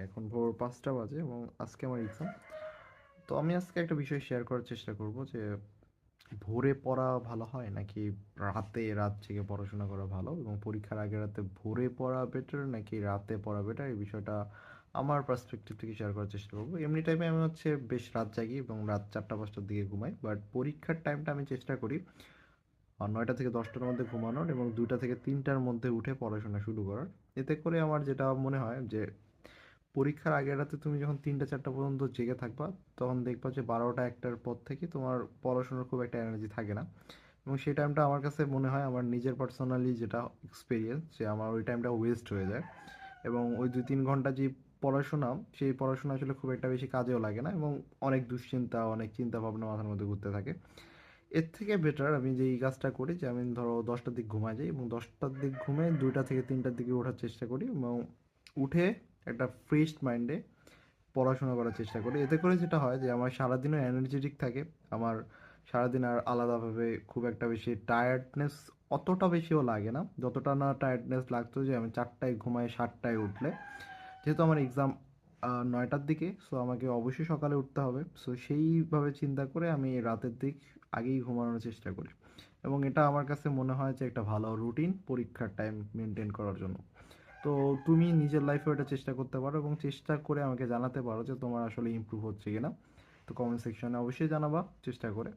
এখন ভোর ৫টা বাজে এবং আজকে আমার এক্সাম। তো আমি আজকে একটা বিষয় শেয়ার করার চেষ্টা করব যে ভোরে পড়া ভালো হয় নাকি রাত জেগে পড়াশোনা করা ভালো, এবং পরীক্ষার আগের রাতে ভোরে পড়া বেটার নাকি রাতে পড়া বেটার, এই বিষয়টা আমার পার্সপেক্টিভ থেকে শেয়ার করার চেষ্টা করব। এমনি টাইমে আমি বেশ রাত জাগি এবং রাত ৪টা ৫টার দিকে ঘুমাই, বাট পরীক্ষার টাইমটা আমি চেষ্টা করি ৯টা থেকে ১০টার মধ্যে ঘুমানোর এবং ২টা থেকে ৩টার মধ্যে উঠে পড়াশোনা শুরু করার। এতে করে আমার যেটা মনে হয় যে পরীক্ষার আগের রাতে তুমি যখন ৩টা ৪টা পর্যন্ত জেগে থাকবা, তখন দেখবা যে ১২টা ১টার পর থেকে তোমার পড়াশোনার খুব একটা এনার্জি থাকে না। এবং সেই টাইমটা আমার কাছে মনে হয়, আমার নিজের পার্সোনালি যেটা এক্সপিরিয়েন্স, যে আমার ওই টাইমটা ওয়েস্ট হয়ে যায়। এবং ওই ২-৩ ঘন্টা যে পড়াশোনা, সেই পড়াশোনা আসলে খুব একটা বেশি কাজেও লাগে না এবং অনেক দুশ্চিন্তা, অনেক চিন্তা ভাবনা মাথার মধ্যে ঘুরতে থাকে। এর থেকে বেটার আমি যে এই কাজটা করি, যে আমি ধরো ১০টার দিক ঘুমায় যাই এবং ১০টার দিক ঘুমে ২টা থেকে ৩টার দিকে ওঠার চেষ্টা করি এবং উঠে একটা ফ্রেশ মাইন্ডে পড়াশোনা করার চেষ্টা করি। এতে করে যেটা হয় যে আমার সারাদিনও এনার্জেটিক থাকে। আমার সারাদিন আর আলাদাভাবে খুব একটা বেশি টায়ার্ডনেস অতটা বেশিও লাগে না, যতটা না টায়ার্ডনেস লাগতো যে আমি ৪টায় ঘুমাই ৭টায় উঠলে। যেহেতু আমার এক্সাম ৯টার দিকে, সো আমাকে অবশ্যই সকালে উঠতে হবে। সো সেইভাবে চিন্তা করে আমি রাতের দিক আগেই ঘুমানোর চেষ্টা করি এবং এটা আমার কাছে মনে হয় যে একটা ভালো রুটিন পরীক্ষার টাইম মেনটেন করার জন্য। তো তুমি নিজের লাইফেও এটা চেষ্টা করতে পারো এবং চেষ্টা করে আমাকে জানাতে পারো যে তোমার আসলে ইমপ্রুভ হচ্ছে কিনা। তো কমেন্ট সেকশনে অবশ্যই জানাবা চেষ্টা করে।